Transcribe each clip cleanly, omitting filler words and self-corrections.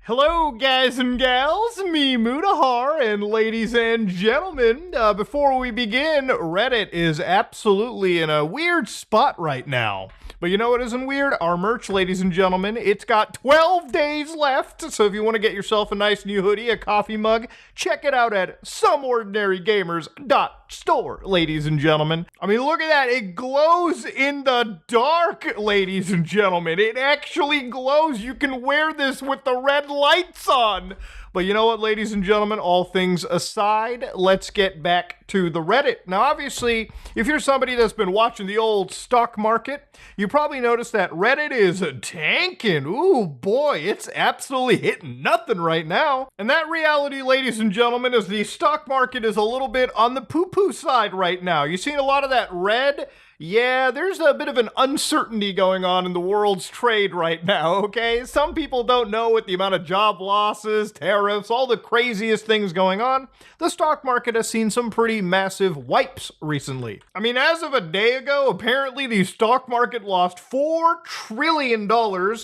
Hello, guys and gals, me Mudahar, and ladies and gentlemen, before we begin, Reddit is absolutely in a weird spot right now. But you know what isn't weird? Our merch, ladies and gentlemen. It's got 12 days left, so if you want to get yourself a nice new hoodie, a coffee mug, check it out at someordinarygamers.store, ladies and gentlemen. I mean, look at that. It glows in the dark, ladies and gentlemen. It actually glows. You can wear this with the red lights on. But you know what, ladies and gentlemen, all things aside, let's get back to the Reddit. Now, obviously, if you're somebody that's been watching the old stock market, you probably noticed that Reddit is tanking. Ooh, boy, it's absolutely hitting nothing right now. And that reality, ladies and gentlemen, is the stock market is a little bit on the poo-poo side right now. You've seen a lot of that red. Yeah, there's a bit of an uncertainty going on in the world's trade right now, okay? Some people don't know with the amount of job losses, tariffs, all the craziest things going on. The stock market has seen some pretty massive wipes recently. I mean, as of a day ago, apparently the stock market lost $4 trillion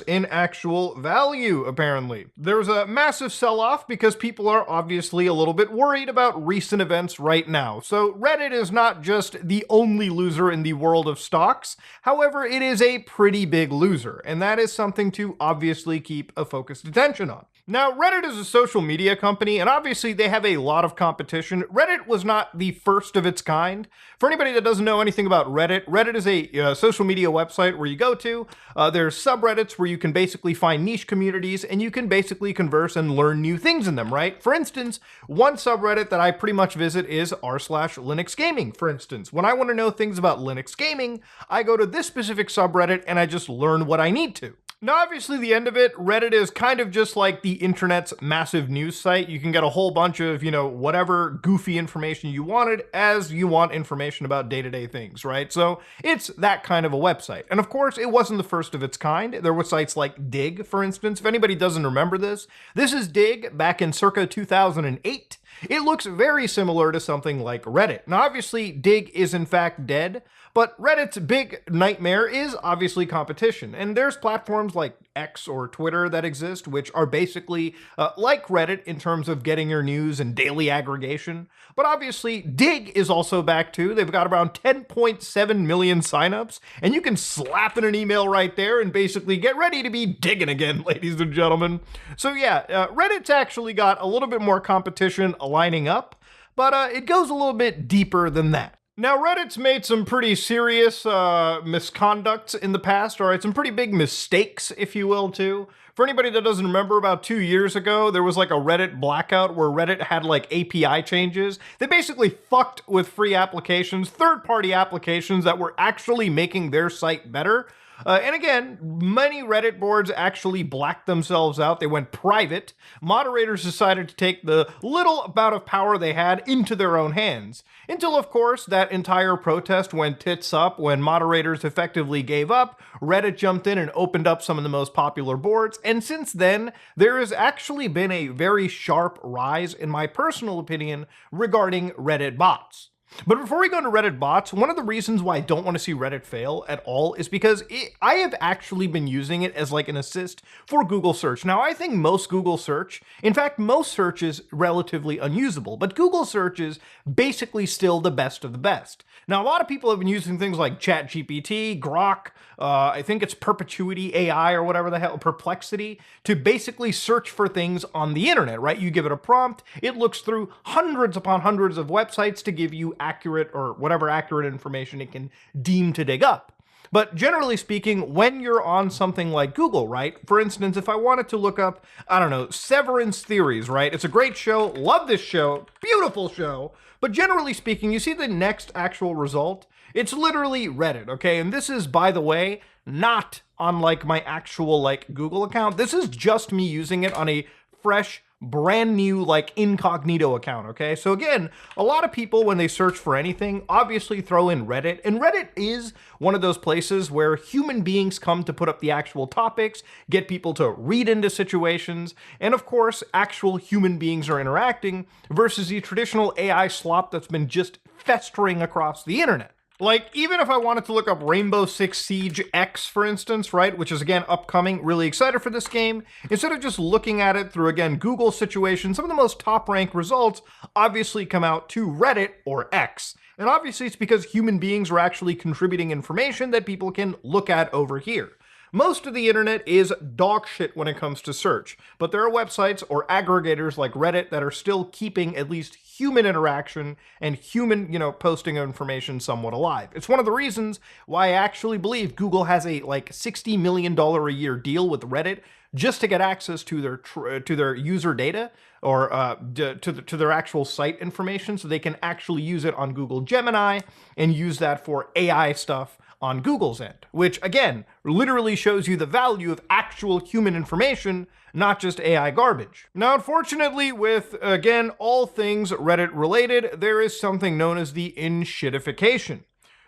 in actual value, apparently. There was a massive sell-off because people are obviously a little bit worried about recent events right now. So Reddit is not just the only loser in the world of stocks. However, it is a pretty big loser, and that is something to obviously keep a focused attention on. Now, Reddit is a social media company, and obviously they have a lot of competition. Reddit was not the first of its kind. For anybody that doesn't know anything about Reddit, Reddit is a social media website where you go to. There's subreddits where you can basically find niche communities, and you can basically converse and learn new things in them, right? For instance, one subreddit that I pretty much visit is r/Linux Gaming, for instance. When I want to know things about Linux gaming, I go to this specific subreddit and I just learn what I need to. Now, obviously, the end of it, Reddit is kind of just like the internet's massive news site. You can get a whole bunch of, whatever goofy information you wanted as you want information about day-to-day things, right? So it's that kind of a website. And of course, it wasn't the first of its kind. There were sites like Dig, for instance. If anybody doesn't remember this is Dig back in circa 2008. It looks very similar to something like Reddit. Now, obviously, Dig is in fact dead, but Reddit's big nightmare is obviously competition. And there's platforms like X or Twitter that exist, which are basically like Reddit in terms of getting your news and daily aggregation. But obviously, Dig is also back too. They've got around 10.7 million signups, and you can slap in an email right there and basically get ready to be digging again, ladies and gentlemen. So yeah, Reddit's actually got a little bit more competition lining up, but it goes a little bit deeper than that. Now, Reddit's made some pretty serious misconducts in the past, all right, some pretty big mistakes, if you will, too. For anybody that doesn't remember, about 2 years ago, there was like a Reddit blackout where Reddit had like API changes. They basically fucked with free applications, third-party applications that were actually making their site better. And again, many Reddit boards actually blacked themselves out. They went private. Moderators decided to take the little amount of power they had into their own hands. Until, of course, that entire protest went tits up when moderators effectively gave up. Reddit jumped in and opened up some of the most popular boards. And since then, there has actually been a very sharp rise, in my personal opinion, regarding Reddit bots. But before we go into Reddit bots, one of the reasons why I don't want to see Reddit fail at all is because I have actually been using it as like an assist for Google search. Now, I think most Google search, in fact, most search is relatively unusable, but Google search is basically still the best of the best. Now, a lot of people have been using things like ChatGPT, Grok, I think it's Perpetuity AI or whatever the hell, Perplexity, to basically search for things on the internet, right? You give it a prompt, it looks through hundreds upon hundreds of websites to give you accurate or whatever accurate information it can deem to dig up. But generally speaking, when you're on something like Google, right? For instance, if I wanted to look up, I don't know, Severance Theories, right? It's a great show, love this show, beautiful show. But generally speaking, you see the next actual result? It's literally Reddit, okay? And this is, by the way, not on like my actual like Google account. This is just me using it on a fresh, brand new like incognito account, okay? So again, a lot of people when they search for anything obviously throw in Reddit, and Reddit is one of those places where human beings come to put up the actual topics, get people to read into situations, and of course actual human beings are interacting versus the traditional AI slop that's been just festering across the internet. Like, even if I wanted to look up Rainbow Six Siege X, for instance, right, which is, again, upcoming, really excited for this game, instead of just looking at it through, again, Google situation, some of the most top-ranked results obviously come out to Reddit, or X. And obviously it's because human beings are actually contributing information that people can look at over here. Most of the internet is dog shit when it comes to search, but there are websites or aggregators like Reddit that are still keeping at least human interaction and human, posting of information somewhat alive. It's one of the reasons why I actually believe Google has a like $60 million a year deal with Reddit just to get access to their user data or to their actual site information, so they can actually use it on Google Gemini and use that for AI stuff on Google's end, which again literally shows you the value of actual human information, not just AI garbage. Now, unfortunately, with again all things Reddit related, there is something known as the enshittification.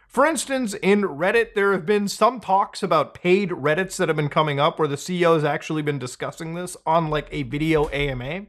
For instance, in Reddit, there have been some talks about paid Reddits that have been coming up where the CEO has actually been discussing this on like a video AMA.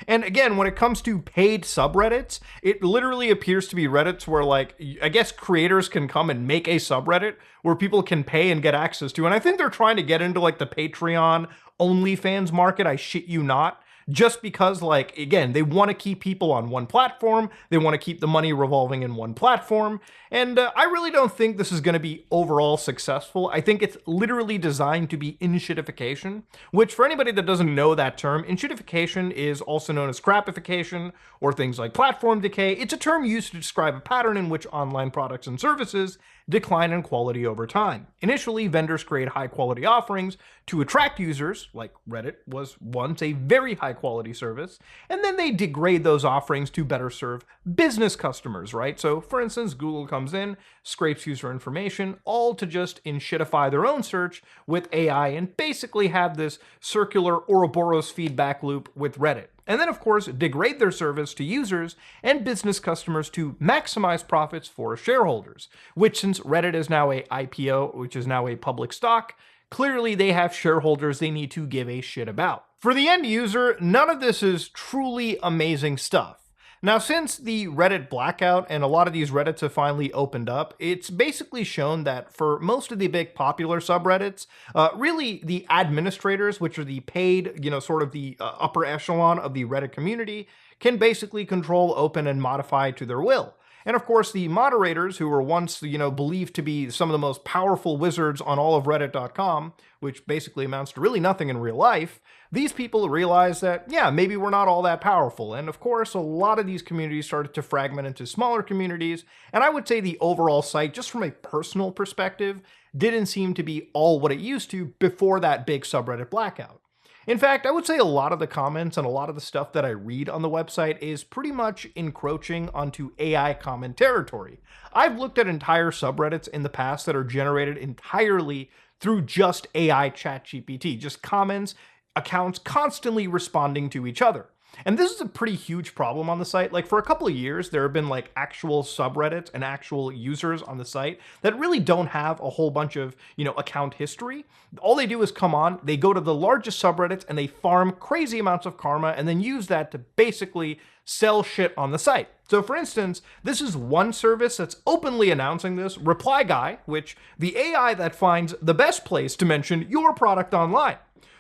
And again, when it comes to paid subreddits, it literally appears to be Reddits where, like, I guess creators can come and make a subreddit where people can pay and get access to. And I think they're trying to get into like the Patreon OnlyFans market, I shit you not. Just because, like, again, they want to keep people on one platform, they want to keep the money revolving in one platform, and I really don't think this is going to be overall successful. I think it's literally designed to be enshittification, which for anybody that doesn't know that term, enshittification is also known as crapification, or things like platform decay. It's a term used to describe a pattern in which online products and services decline in quality over time. Initially, vendors create high-quality offerings to attract users, like Reddit was once a very high-quality service, and then they degrade those offerings to better serve business customers, right? So, for instance, Google comes in, scrapes user information, all to just enshittify their own search with AI and basically have this circular Ouroboros feedback loop with Reddit. And then, of course, degrade their service to users and business customers to maximize profits for shareholders, which, since Reddit is now a IPO, which is now a public stock, clearly they have shareholders they need to give a shit about. For the end user, none of this is truly amazing stuff. Now, since the Reddit blackout and a lot of these Reddits have finally opened up, it's basically shown that for most of the big popular subreddits, really the administrators, which are the paid, sort of the upper echelon of the Reddit community, can basically control, open, and modify to their will. And of course, the moderators, who were once, believed to be some of the most powerful wizards on all of Reddit.com, which basically amounts to really nothing in real life, these people realized that, yeah, maybe we're not all that powerful. And of course, a lot of these communities started to fragment into smaller communities. And I would say the overall site, just from a personal perspective, didn't seem to be all what it used to before that big subreddit blackout. In fact, I would say a lot of the comments and a lot of the stuff that I read on the website is pretty much encroaching onto AI comment territory. I've looked at entire subreddits in the past that are generated entirely through just AI ChatGPT, just comments, accounts constantly responding to each other. And this is a pretty huge problem on the site. Like, for a couple of years, there have been like actual subreddits and actual users on the site that really don't have a whole bunch of, account history. All they do is come on, they go to the largest subreddits and they farm crazy amounts of karma and then use that to basically sell shit on the site. So for instance, this is one service that's openly announcing this, Reply Guy, which the AI that finds the best place to mention your product online.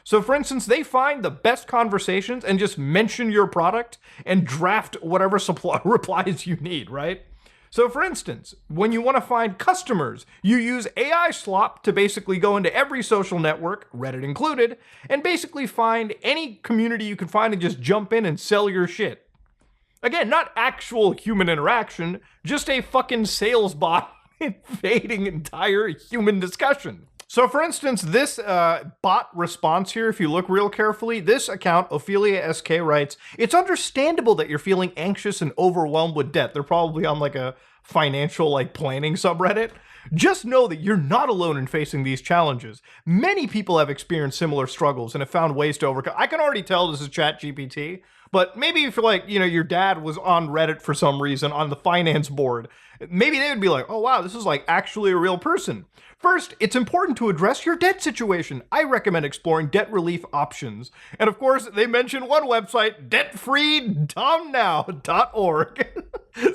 So for instance, they find the best conversations and just mention your product and draft whatever replies you need, right? So for instance, when you want to find customers, you use AI slop to basically go into every social network, Reddit included, and basically find any community you can find and just jump in and sell your shit. Again, not actual human interaction, just a fucking sales bot invading entire human discussion. So for instance, this bot response here, if you look real carefully, this account, Ophelia SK, writes, "It's understandable that you're feeling anxious and overwhelmed with debt." They're probably on like a financial planning subreddit. "Just know that you're not alone in facing these challenges. Many people have experienced similar struggles and have found ways to overcome." I can already tell this is ChatGPT, but maybe if your dad was on Reddit for some reason on the finance board, maybe they would be like, "Oh wow, this is like actually a real person." First, it's important to address your debt situation. I recommend exploring debt relief options. And of course, they mention one website, debtfreedomnow.org.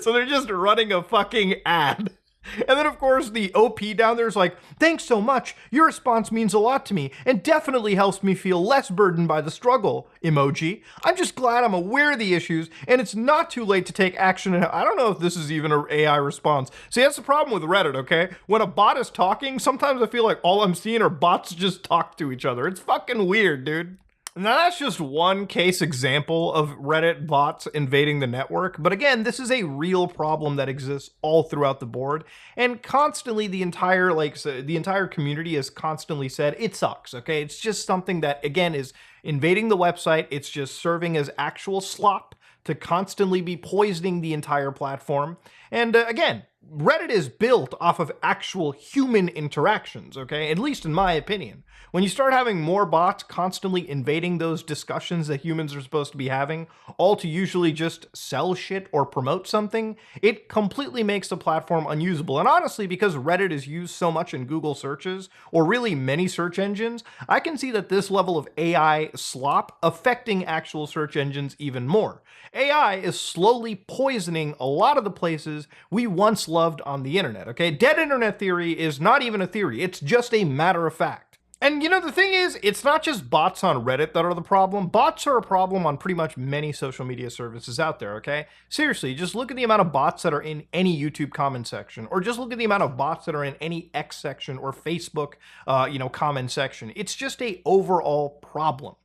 So they're just running a fucking ad. And then, of course, the OP down there is like, thanks so much. Your response means a lot to me and definitely helps me feel less burdened by the struggle. Emoji. I'm just glad I'm aware of the issues and it's not too late to take action. And I don't know if this is even an AI response. See, that's the problem with Reddit, okay? When a bot is talking, sometimes I feel like all I'm seeing are bots just talk to each other. It's fucking weird, dude. Now, that's just one case example of Reddit bots invading the network, but again, this is a real problem that exists all throughout the board, and constantly the entire community has constantly said it sucks, okay? It's just something that, again, is invading the website. It's just serving as actual slop to constantly be poisoning the entire platform. And again, Reddit is built off of actual human interactions, okay? At least in my opinion. When you start having more bots constantly invading those discussions that humans are supposed to be having, all to usually just sell shit or promote something, it completely makes the platform unusable. And honestly, because Reddit is used so much in Google searches, or really many search engines, I can see that this level of AI slop affecting actual search engines even more. AI is slowly poisoning a lot of the places we once loved on the internet, okay? Dead internet theory is not even a theory, it's just a matter of fact. And you know, the thing is, it's not just bots on Reddit that are the problem. Bots are a problem on pretty much many social media services out there, okay? Seriously, just look at the amount of bots that are in any YouTube comment section, or just look at the amount of bots that are in any X section or Facebook, comment section. It's just a overall problem.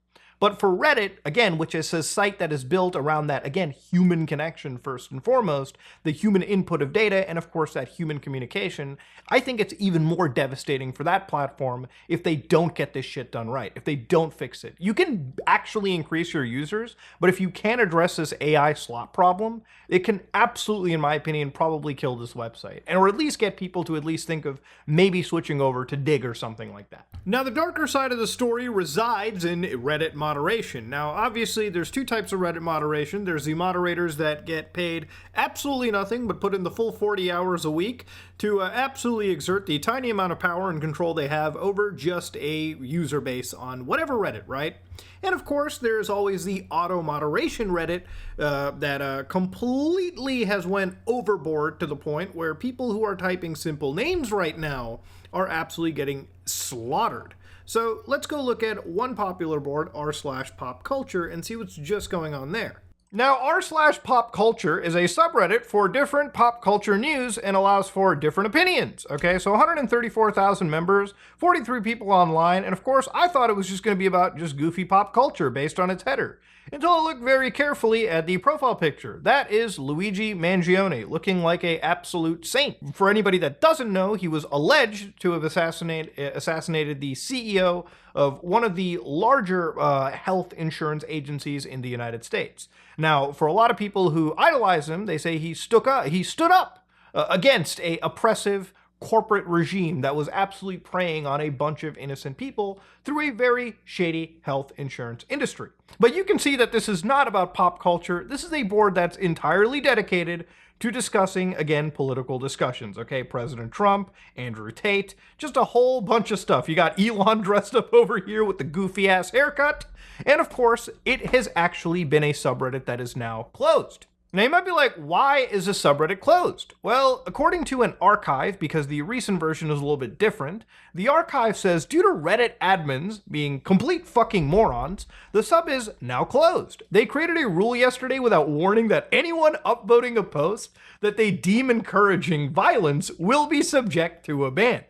But for Reddit, again, which is a site that is built around that, again, human connection first and foremost, the human input of data, and of course that human communication, I think it's even more devastating for that platform if they don't get this shit done right, if they don't fix it. You can actually increase your users, but if you can't address this AI slop problem, it can absolutely, in my opinion, probably kill this website, or at least get people to at least think of maybe switching over to Dig or something like that. Now, the darker side of the story resides in Reddit moderation. Now, obviously, there's two types of Reddit moderation. There's the moderators that get paid absolutely nothing, but put in the full 40 hours a week to absolutely exert the tiny amount of power and control they have over just a user base on whatever Reddit, right? And of course, there's always the auto-moderation Reddit that completely has went overboard to the point where people who are typing simple names right now are absolutely getting slaughtered. So let's go look at one popular board, r/pop culture, and see what's just going on there. Now, r/pop culture is a subreddit for different pop culture news and allows for different opinions. Okay, so 134,000 members, 43 people online, and of course, I thought it was just going to be about just goofy pop culture based on its header. Until I looked very carefully at the profile picture. That is Luigi Mangione, looking like an absolute saint. For anybody that doesn't know, he was alleged to have assassinated the CEO of one of the larger health insurance agencies in the United States. Now, for a lot of people who idolize him, they say he stood up against a oppressive corporate regime that was absolutely preying on a bunch of innocent people through a very shady health insurance industry. But you can see that this is not about pop culture. This is a board that's entirely dedicated to discussing, again, political discussions, okay? President Trump, Andrew Tate, just a whole bunch of stuff. You got Elon dressed up over here with the goofy-ass haircut. And of course, it has actually been a subreddit that is now closed. Now, you might be like, why is this subreddit closed? Well, according to an archive, because the recent version is a little bit different, the archive says, due to Reddit admins being complete fucking morons, the sub is now closed. They created a rule yesterday without warning that anyone upvoting a post that they deem encouraging violence will be subject to a ban.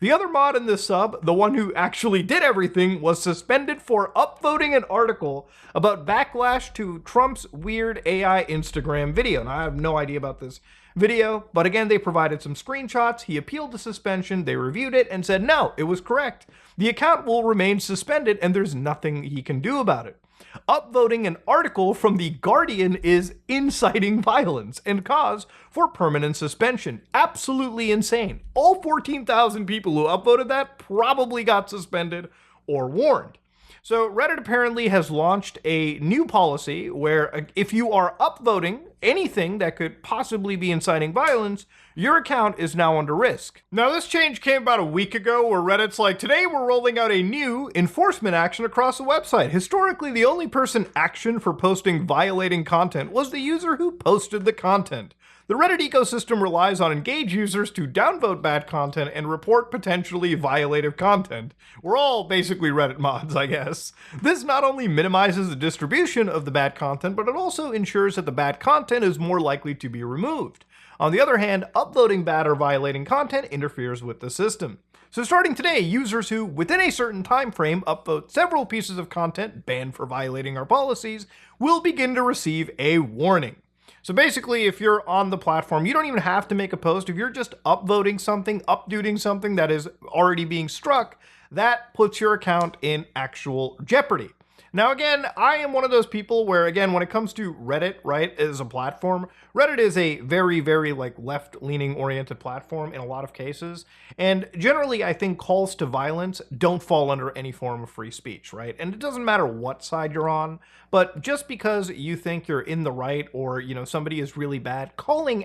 The other mod in this sub, the one who actually did everything, was suspended for upvoting an article about backlash to Trump's weird AI Instagram video. Now, I have no idea about this video, but again, they provided some screenshots. He appealed the suspension, they reviewed it, and said, no, it was correct. The account will remain suspended, and there's nothing he can do about it. Upvoting an article from The Guardian is inciting violence and cause for permanent suspension. Absolutely insane. All 14,000 people who upvoted that probably got suspended or warned. So Reddit apparently has launched a new policy where if you are upvoting anything that could possibly be inciting violence, your account is now under risk. Now, this change came about a week ago where Reddit's like, today we're rolling out a new enforcement action across the website. Historically, the only person action for posting violating content was the user who posted the content. The Reddit ecosystem relies on engaged users to downvote bad content and report potentially violative content. We're all basically Reddit mods, I guess. This not only minimizes the distribution of the bad content, but it also ensures that the bad content is more likely to be removed. On the other hand, uploading bad or violating content interferes with the system. So starting today, users who, within a certain time frame, upvote several pieces of content banned for violating our policies will begin to receive a warning. So basically, if you're on the platform, you don't even have to make a post. If you're just upvoting something, updoing something that is already being struck, that puts your account in actual jeopardy. Now again, I am one of those people where, again, when it comes to Reddit, right, as a platform, Reddit is a very, very like left-leaning oriented platform in a lot of cases. And generally, I think calls to violence don't fall under any form of free speech, right? And it doesn't matter what side you're on, but just because you think you're in the right or, you know, somebody is really bad, calling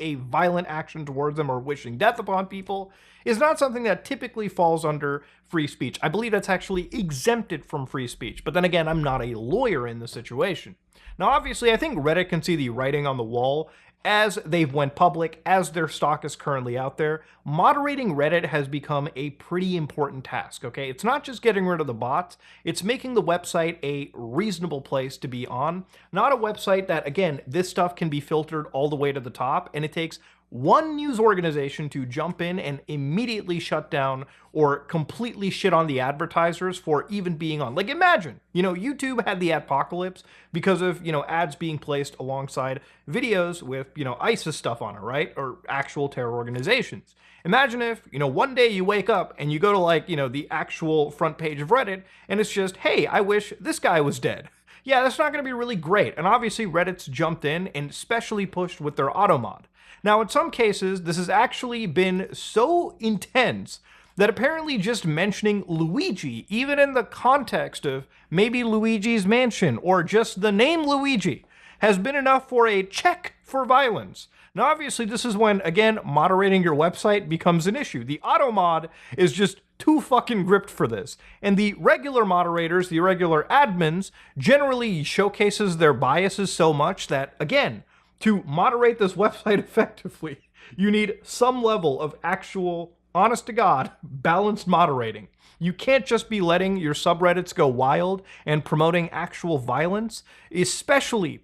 a violent action towards them or wishing death upon people is not something that typically falls under free speech. I believe that's actually exempted from free speech. But then again, I'm not a lawyer in the situation. Now, obviously, I think Reddit can see the writing on the wall as they've went public, as their stock is currently out there. Moderating Reddit has become a pretty important task, okay? It's not just getting rid of the bots, it's making the website a reasonable place to be on. Not a website that, again, this stuff can be filtered all the way to the top, and it takes one news organization to jump in and immediately shut down or completely shit on the advertisers for even being on. Like, imagine, you know, YouTube had the apocalypse because of, you know, ads being placed alongside videos with, you know, ISIS stuff on it, right? Or actual terror organizations. Imagine if, you know, one day you wake up and you go to, like, you know, the actual front page of Reddit and it's just, hey, I wish this guy was dead. Yeah, that's not going to be really great. And obviously Reddit's jumped in and especially pushed with their auto mod. Now, in some cases, this has actually been so intense that apparently just mentioning Luigi, even in the context of maybe Luigi's Mansion or just the name Luigi, has been enough for a check for violence. Now, obviously, this is when, again, moderating your website becomes an issue. The auto mod is just too fucking gripped for this. And the regular moderators, the regular admins, generally showcases their biases so much that, again, to moderate this website effectively, you need some level of actual, honest to God, balanced moderating. You can't just be letting your subreddits go wild and promoting actual violence, especially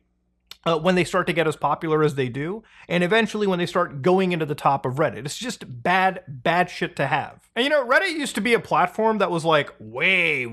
when they start to get as popular as they do, and eventually when they start going into the top of Reddit. It's just bad shit to have. And you know, Reddit used to be a platform that was like way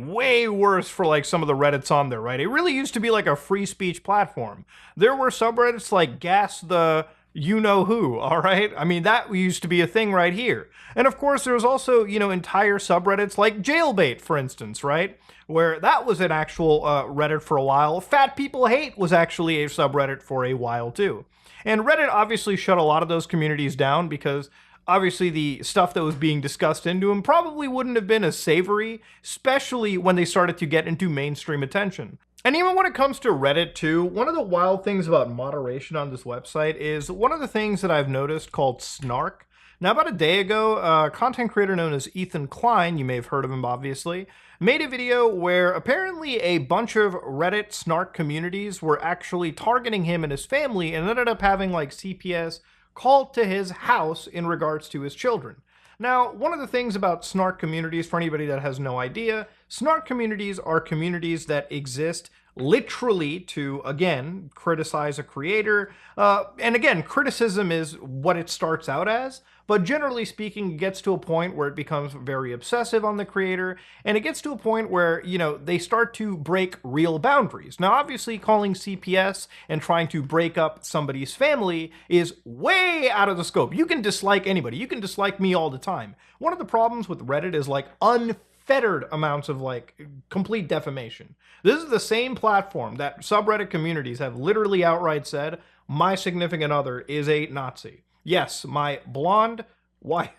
worse for like some of the Reddits on there, right? It really used to be like a free speech platform. There were subreddits like Gas the you-know-who, all right? I mean, that used to be a thing right here. And of course, there was also, you know, entire subreddits like Jailbait, for instance, right? Where that was an actual Reddit for a while. Fat People Hate was actually a subreddit for a while, too. And Reddit obviously shut a lot of those communities down because obviously the stuff that was being discussed into them probably wouldn't have been as savory, especially when they started to get into mainstream attention. And even when it comes to Reddit too, one of the wild things about moderation on this website is one of the things that I've noticed called snark. Now, about a day ago, a content creator known as Ethan Klein, you may have heard of him obviously, made a video where apparently a bunch of Reddit snark communities were actually targeting him and his family and ended up having like CPS called to his house in regards to his children. Now, one of the things about snark communities, for anybody that has no idea, snark communities are communities that exist literally to, again, criticize a creator. And again, criticism is what it starts out as, but generally speaking, it gets to a point where it becomes very obsessive on the creator, and it gets to a point where, you know, they start to break real boundaries. Now, obviously, calling CPS and trying to break up somebody's family is way out of the scope. You can dislike anybody. You can dislike me all the time. One of the problems with Reddit is like unfettered amounts of like complete defamation. This is the same platform that subreddit communities have literally outright said, my significant other is a Nazi. Yes, my blonde wife,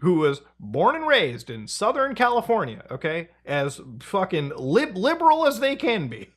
who was born and raised in Southern California, okay, as fucking liberal as they can be.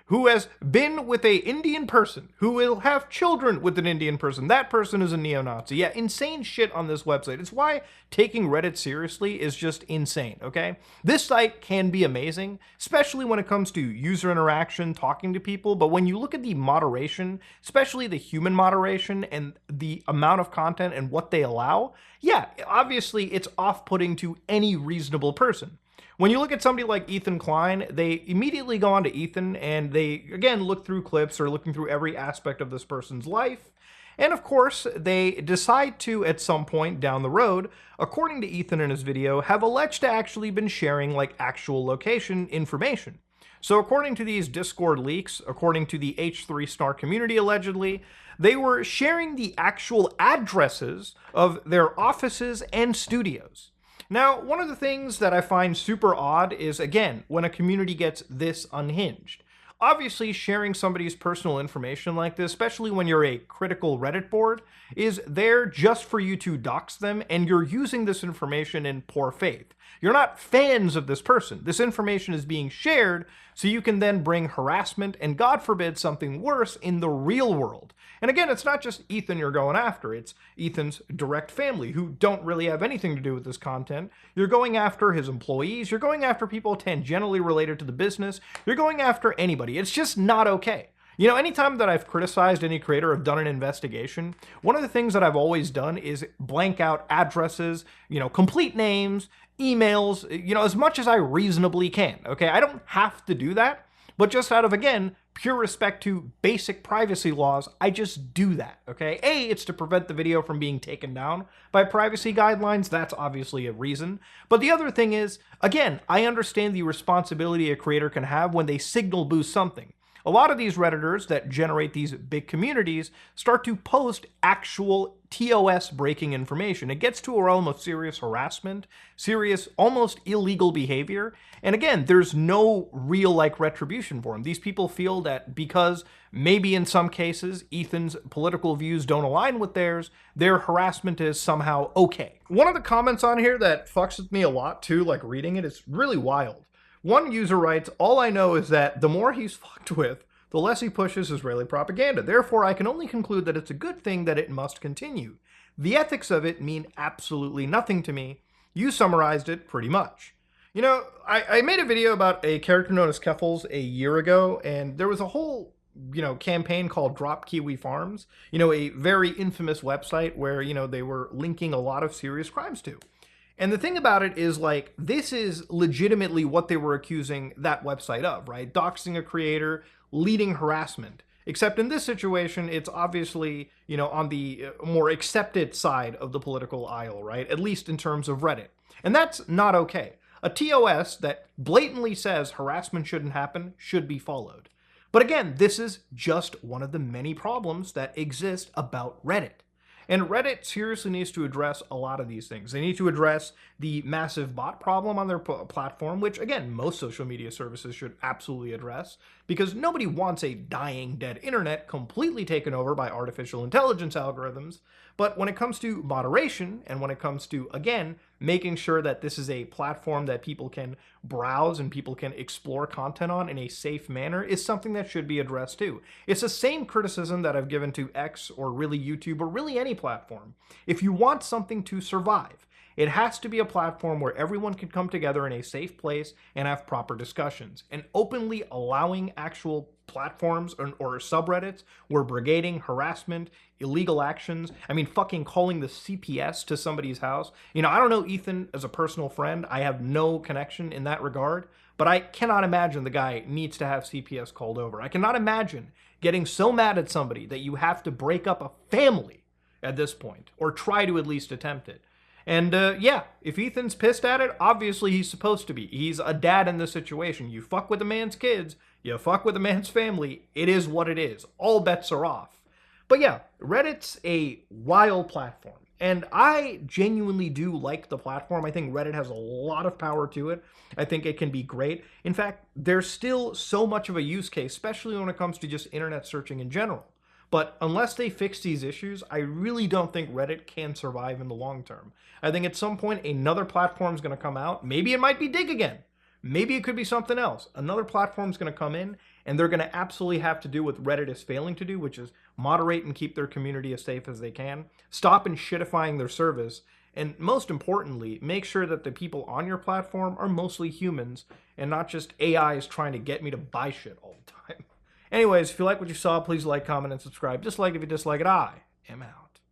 who has been with a Indian person, who will have children with an Indian person. That person is a neo-Nazi. Yeah, insane shit on this website. It's why taking Reddit seriously is just insane, okay? This site can be amazing, especially when it comes to user interaction, talking to people, but when you look at the moderation, especially the human moderation and the amount of content and what they allow, yeah, obviously it's off-putting to any reasonable person. When you look at somebody like Ethan Klein, they immediately go on to Ethan and they, again, look through clips or looking through every aspect of this person's life. And of course, they decide to, at some point down the road, according to Ethan in his video, have alleged to actually been sharing like actual location information. So according to these Discord leaks, according to the H3 Star community allegedly, they were sharing the actual addresses of their offices and studios. Now, one of the things that I find super odd is, again, when a community gets this unhinged. Obviously, sharing somebody's personal information like this, especially when you're a critical Reddit board, is there just for you to dox them, and you're using this information in poor faith. You're not fans of this person. This information is being shared so you can then bring harassment and, God forbid, something worse in the real world. And again, it's not just Ethan you're going after. It's Ethan's direct family who don't really have anything to do with this content. You're going after his employees. You're going after people tangentially related to the business. You're going after anybody. It's just not okay. You know, anytime that I've criticized any creator, I've done an investigation, one of the things that I've always done is blank out addresses, complete names, emails, as much as I reasonably can, okay? I don't have to do that, but just out of, again, pure respect to basic privacy laws, I just do that, okay? A, it's to prevent the video from being taken down by privacy guidelines. That's obviously a reason. But the other thing is, again, I understand the responsibility a creator can have when they signal boost something. A lot of these Redditors that generate these big communities start to post actual TOS breaking information. It gets to a realm of serious harassment, serious, almost illegal behavior. And again, there's no real retribution for them. These people feel that because maybe in some cases Ethan's political views don't align with theirs, their harassment is somehow okay. One of the comments on here that fucks with me a lot too, reading it, is really wild. One user writes, "All I know is that the more he's fucked with, the less he pushes Israeli propaganda. Therefore, I can only conclude that it's a good thing that it must continue. The ethics of it mean absolutely nothing to me. You summarized it pretty much." I made a video about a character known as Keffels a year ago, and there was a whole campaign called Drop Kiwi Farms, a very infamous website where, they were linking a lot of serious crimes to. And the thing about it is, this is legitimately what they were accusing that website of, right? Doxing a creator, leading harassment. Except in this situation, it's obviously, on the more accepted side of the political aisle, right? At least in terms of Reddit. And that's not okay. A TOS that blatantly says harassment shouldn't happen should be followed. But again, this is just one of the many problems that exist about Reddit. And Reddit seriously needs to address a lot of these things. They need to address the massive bot problem on their platform, which, again, most social media services should absolutely address, because nobody wants a dying, dead internet completely taken over by artificial intelligence algorithms. But when it comes to moderation, and when it comes to, again, making sure that this is a platform that people can browse and people can explore content on in a safe manner, is something that should be addressed too. It's the same criticism that I've given to X or really YouTube or really any platform. If you want something to survive, it has to be a platform where everyone can come together in a safe place and have proper discussions. And openly allowing actual platforms or subreddits where brigading, harassment, illegal actions, fucking calling the CPS to somebody's house. I don't know Ethan as a personal friend. I have no connection in that regard, but I cannot imagine the guy needs to have CPS called over. I cannot imagine getting so mad at somebody that you have to break up a family at this point, or try to at least attempt it. And yeah, if Ethan's pissed at it, obviously he's supposed to be. He's a dad in this situation. You fuck with a man's kids, you fuck with a man's family, it is what it is. All bets are off. But yeah, Reddit's a wild platform. And I genuinely do like the platform. I think Reddit has a lot of power to it. I think it can be great. In fact, there's still so much of a use case, especially when it comes to just internet searching in general. But unless they fix these issues, I really don't think Reddit can survive in the long term. I think at some point another platform is going to come out. Maybe it might be Dig again. Maybe it could be something else. Another platform is going to come in And they're going to absolutely have to do what Reddit is failing to do, which is moderate and keep their community as safe as they can, stop enshittifying their service, and most importantly, make sure that the people on your platform are mostly humans and not just AIs trying to get me to buy shit all the time. Anyways, if you like what you saw, please like, comment, and subscribe. Dislike if you dislike it. I am out.